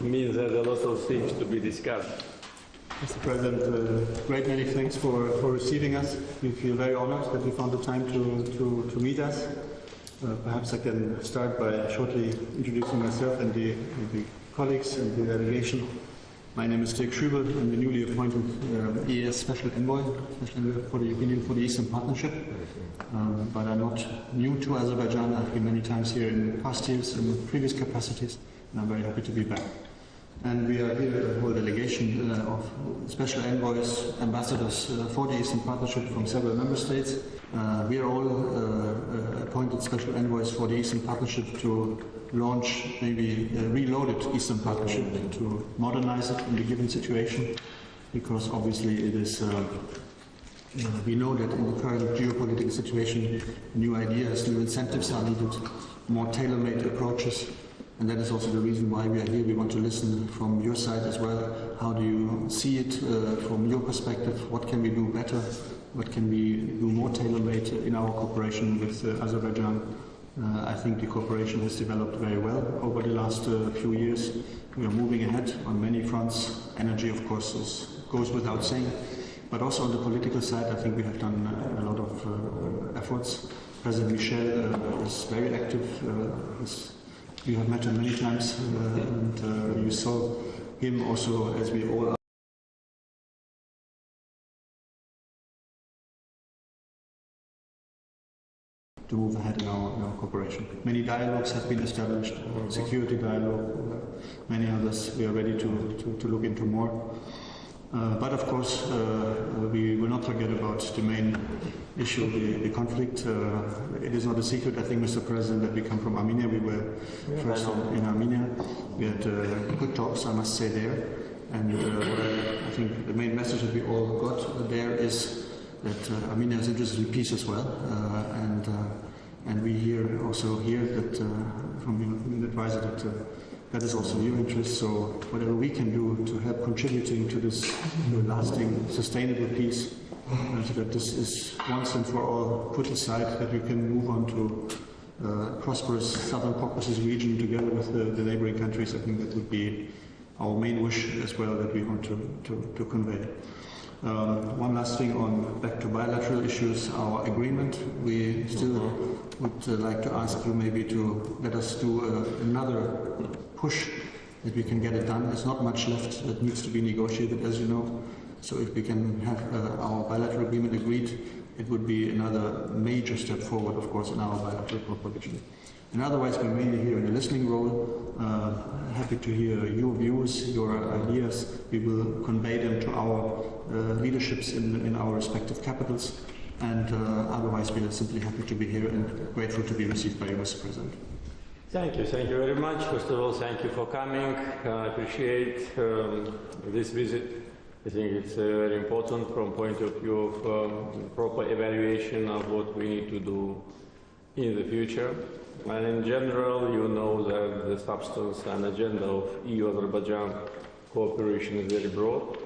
means there's a lot of things to be discussed. Mr. President, great many thanks for receiving us. We feel very honored that you found the time to meet us. Perhaps I can start by shortly introducing myself and the colleagues and the delegation. My name is Dirk Schübel. I'm the newly appointed EAS Special Envoy for the European Union for the Eastern Partnership. But I'm not new to Azerbaijan. I've been many times here in past years in previous capacities, and I'm very happy to be back. And we are here, a whole delegation of special envoys, ambassadors for the Eastern Partnership from several member states. We are all appointed special envoys for the Eastern Partnership to launch maybe a reloaded Eastern Partnership, to modernize it in the given situation, because obviously it is, we know that in the current geopolitical situation, new ideas, new incentives are needed, more tailor-made approaches. And that is also the reason why we are here. We want to listen from your side as well. How do you see it from your perspective? What can we do better? What can we do more tailor-made in our cooperation with Azerbaijan? I think the cooperation has developed very well over the last few years. We are moving ahead on many fronts. Energy, of course, goes without saying. But also on the political side, I think we have done a lot of efforts. President Michel is very active. You have met him many times, and you saw him also, as we all are, to move ahead in our cooperation. Many dialogues have been established, security dialogue, many others. We are ready to look into more. But of course, we will not forget about the main issue, the conflict. It is not a secret, I think, Mr. President, that we come from Armenia. We were first in Armenia. We had good talks, I must say, there. And I think the main message that we all got there is that Armenia is interested in peace as well. And we also hear that from the advisor that that is also your interest, so whatever we can do to help contributing to this lasting, sustainable peace, so that this is once and for all put aside, that we can move on to prosperous Southern Caucasus region together with the neighboring countries. I think that would be our main wish as well, that we want to convey. One last thing on back to bilateral issues, our agreement. We still would like to ask you maybe to let us do another push that we can get it done. There's not much left that needs to be negotiated, as you know. So if we can have our bilateral agreement agreed, it would be another major step forward, of course, in our bilateral cooperation. And otherwise, we're mainly here in a listening role. Happy to hear your views, your ideas. We will convey them to our leaderships in our respective capitals. And otherwise, we are simply happy to be here and grateful to be received by you, Mr. President. Thank you very much. First of all, thank you for coming. I appreciate this visit. I think it's very important from point of view of proper evaluation of what we need to do in the future. And in general, you know that the substance and agenda of EU-Azerbaijan cooperation is very broad,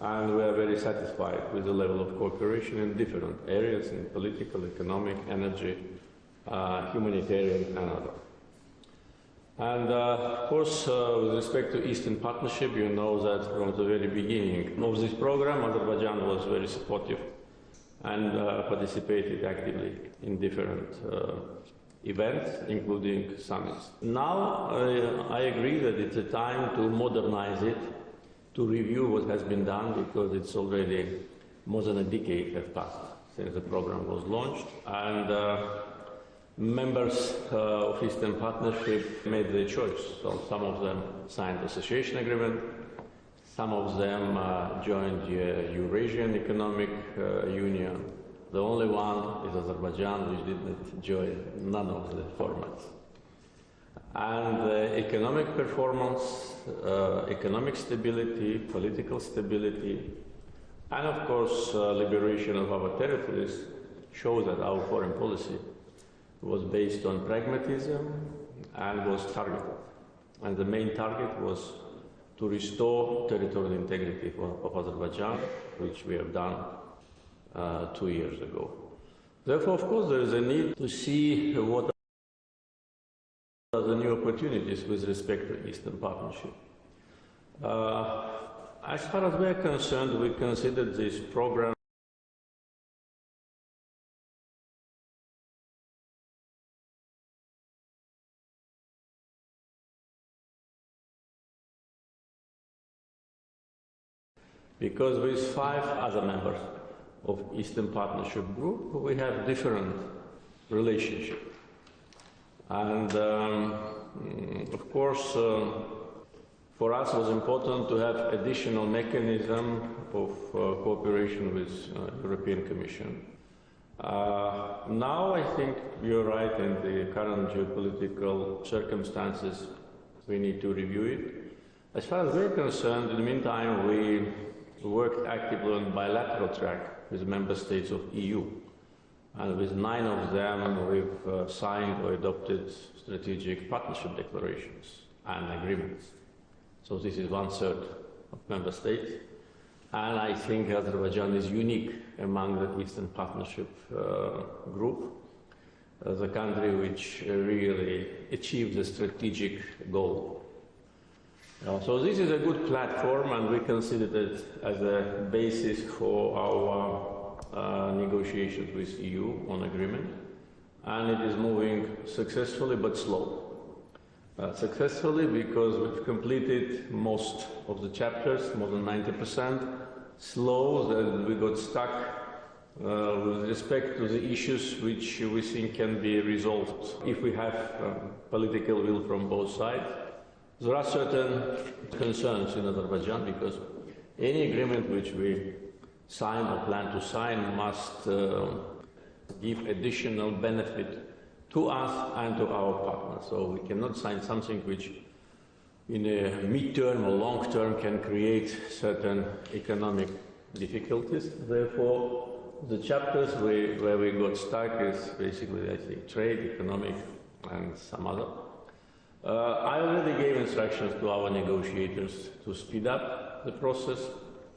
and we are very satisfied with the level of cooperation in different areas, in political, economic, energy, humanitarian, and other. And of course, with respect to Eastern Partnership, you know that from the very beginning of this program, Azerbaijan was very supportive and participated actively in different events, including summits. Now, I agree that it's a time to modernize it, to review what has been done, because it's already more than a decade has passed since the program was launched. And members of Eastern Partnership made their choice. So some of them signed association agreement, some of them joined the Eurasian Economic Union. The only one is Azerbaijan, which did not join none of the formats. And economic performance, economic stability, political stability, and of course liberation of our territories show that our foreign policy was based on pragmatism and was targeted. And the main target was to restore territorial integrity of Azerbaijan, which we have done 2 years ago. Therefore, of course, there is a need to see what the new opportunities with respect to Eastern Partnership. As far as we are concerned, we consider this program because with 5 other members of Eastern Partnership Group, we have different relationships. And of course, for us it was important to have additional mechanism of cooperation with European Commission. Now I think you're right, in the current geopolitical circumstances, we need to review it. As far as we're concerned, in the meantime, we worked actively on bilateral track with member states of EU. And with 9 of them, we've signed or adopted strategic partnership declarations and agreements. So this is 1/3 of member states. And I think Azerbaijan is unique among the Eastern Partnership group as a country which really achieved the strategic goal. So this is a good platform, and we consider it as a basis for our negotiations with EU on agreement. And it is moving successfully but slow. Successfully because we've completed most of the chapters, more than 90%. Slow that we got stuck with respect to the issues which we think can be resolved if we have political will from both sides. There are certain concerns in Azerbaijan because any agreement which we sign or plan to sign must give additional benefit to us and to our partners. So we cannot sign something which in a mid-term or long-term can create certain economic difficulties. Therefore, the chapters where we got stuck is basically, I think, trade, economic, and some other. I already gave instructions to our negotiators to speed up the process,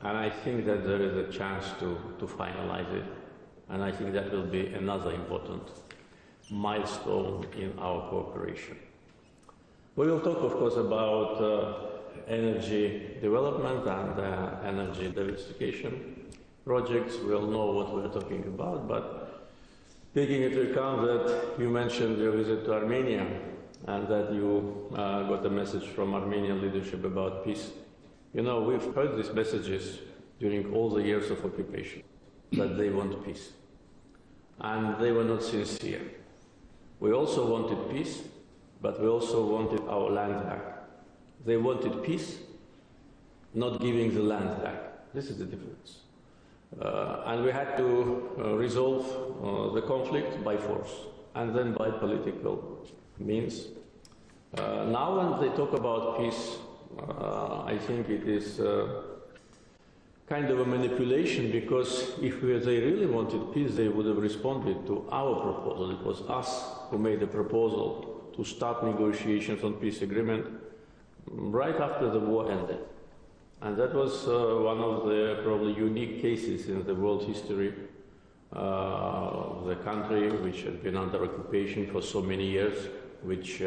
and I think that there is a chance to finalize it. And I think that will be another important milestone in our cooperation. We will talk, of course, about energy development and energy diversification projects. We all know what we're talking about, but taking into account that you mentioned your visit to Armenia and that you got a message from Armenian leadership about peace. You know, we've heard these messages during all the years of occupation, that they want peace. And they were not sincere. We also wanted peace, but we also wanted our land back. They wanted peace, not giving the land back. This is the difference. And we had to resolve the conflict by force, and then by political means. Now when they talk about peace, I think it is kind of a manipulation, because if they really wanted peace, they would have responded to our proposal. It was us who made the proposal to start negotiations on peace agreement right after the war ended. And that was one of the probably unique cases in the world history of the country, which had been under occupation for so many years, which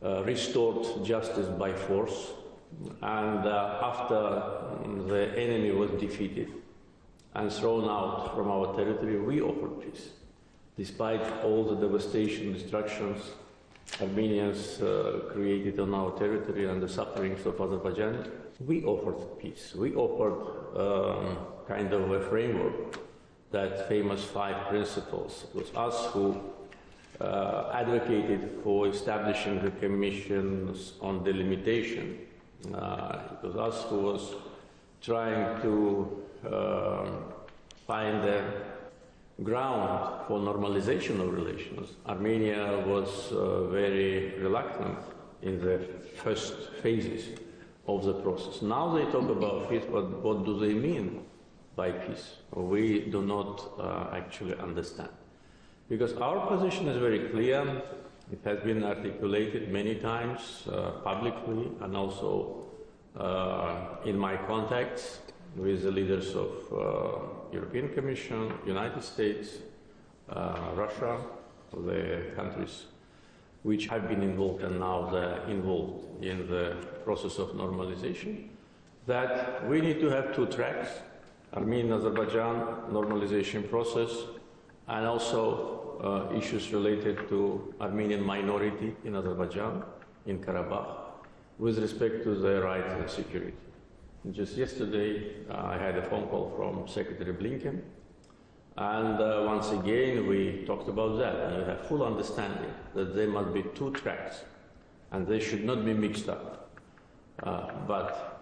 restored justice by force. And after the enemy was defeated and thrown out from our territory, we offered peace. Despite all the devastation, destructions Armenians created on our territory and the sufferings of Azerbaijan, we offered peace. We offered kind of a framework, that famous 5 principles. It was us who advocated for establishing the commissions on delimitation. It was us who was trying to find a ground for normalization of relations. Armenia was very reluctant in the first phases of the process. Now they talk about peace, but what do they mean by peace? We do not actually understand. Because our position is very clear. It has been articulated many times publicly, and also in my contacts with the leaders of European Commission, United States, Russia, the countries which have been involved and now they're involved in the process of normalization, that we need to have two tracks, Armenian-Azerbaijan normalization process, and also issues related to Armenian minority in Azerbaijan, in Karabakh, with respect to their rights and security. Just yesterday, I had a phone call from Secretary Blinken, and once again, we talked about that, and we have full understanding that there must be two tracks, and they should not be mixed up. But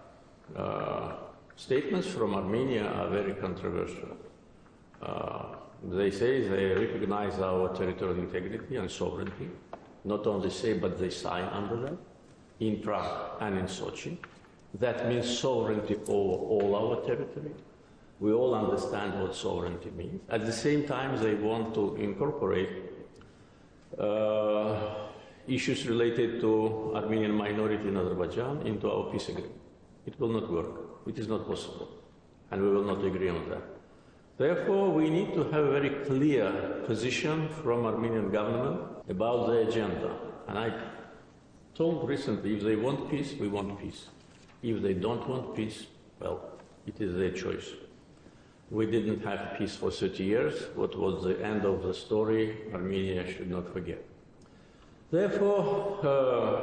statements from Armenia are very controversial. They say they recognize our territorial integrity and sovereignty. Not only say, but they sign under that, in Prague and in Sochi. That means sovereignty over all our territory. We all understand what sovereignty means. At the same time, they want to incorporate issues related to Armenian minority in Azerbaijan into our peace agreement. It will not work. It is not possible. And we will not agree on that. Therefore, we need to have a very clear position from Armenian government about the agenda. And I told recently, if they want peace, we want peace. If they don't want peace, well, it is their choice. We didn't have peace for 30 years. What was the end of the story, Armenia should not forget. Therefore,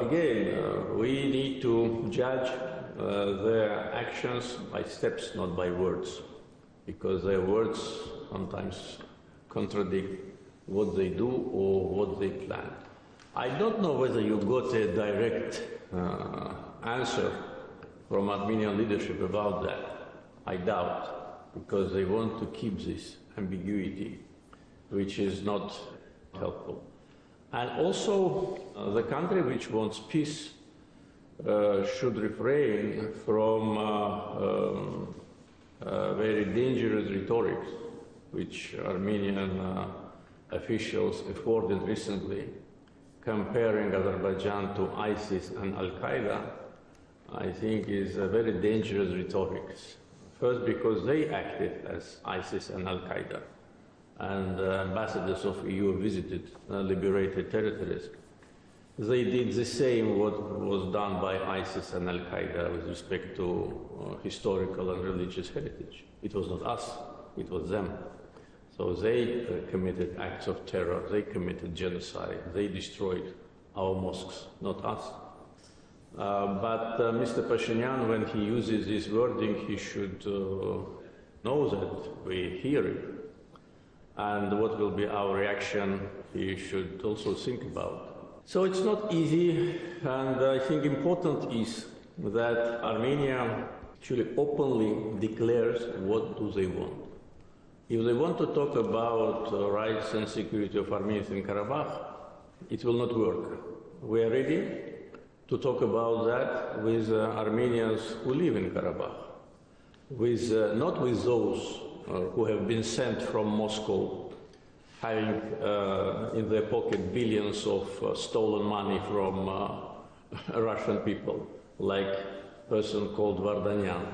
again, we need to judge their actions by steps, not by words, because their words sometimes contradict what they do or what they plan. I don't know whether you got a direct answer from Armenian leadership about that. I doubt, because they want to keep this ambiguity, which is not helpful. And also, the country which wants peace should refrain from very dangerous rhetoric, which Armenian officials afforded recently, comparing Azerbaijan to ISIS and Al-Qaeda. I think is a very dangerous rhetoric. First, because they acted as ISIS and Al-Qaeda, and ambassadors of EU visited liberated territories. They did the same what was done by ISIS and Al-Qaeda with respect to historical and religious heritage. It was not us, it was them. So they committed acts of terror, they committed genocide, they destroyed our mosques, not us. But Mr. Pashinyan, when he uses this wording, he should know that we hear it. And what will be our reaction, he should also think about. So it's not easy, and I think important is that Armenia actually openly declares what do they want. If they want to talk about rights and security of Armenians in Karabakh, it will not work. We are ready to talk about that with Armenians who live in Karabakh, with, not with those who have been sent from Moscow, having in their pocket billions of stolen money from Russian people, like a person called Vardanyan,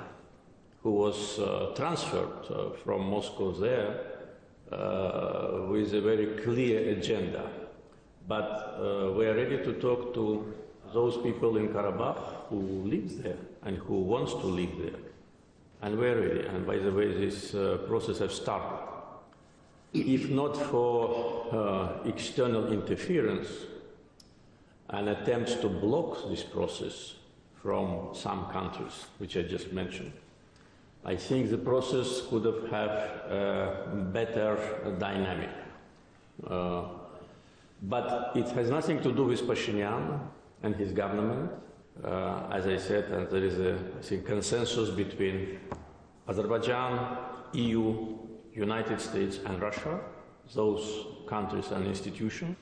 who was transferred from Moscow there with a very clear agenda. But we are ready to talk to those people in Karabakh who live there and who wants to live there. And we are ready. And by the way, this process has started. If not for external interference and attempts to block this process from some countries, which I just mentioned, I think the process could have had a better dynamic. But it has nothing to do with Pashinyan and his government. As I said, and there is a I think, consensus between Azerbaijan, EU, United States and Russia, those countries and institutions,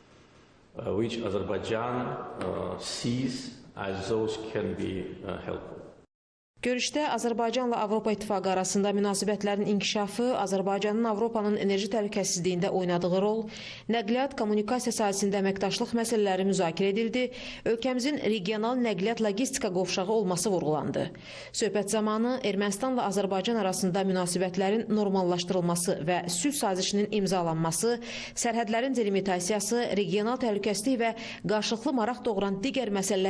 which Azerbaijan sees as those can be helpful. Görüşdə Azərbaycanla Avropa İttifaqı arasında münasibətlərin inkişafı, Azərbaycanın Avropanın enerji təhlükəsizliyində oynadığı rol, nəqliyyat, kommunikasiya sahəsində əməkdaşlıq məsələləri müzakirə edildi, ölkəmizin regional nəqliyyat logistika qovşağı olması vurğulandı. Söhbət zamanı Ermənistanla Azərbaycan arasında münasibətlərin normallaşdırılması və sülh sazişinin imzalanması, sərhədlərin delimitasiyası, regional təhlükəsizlik və qarşılıqlı maraq doğuran digər məsələlər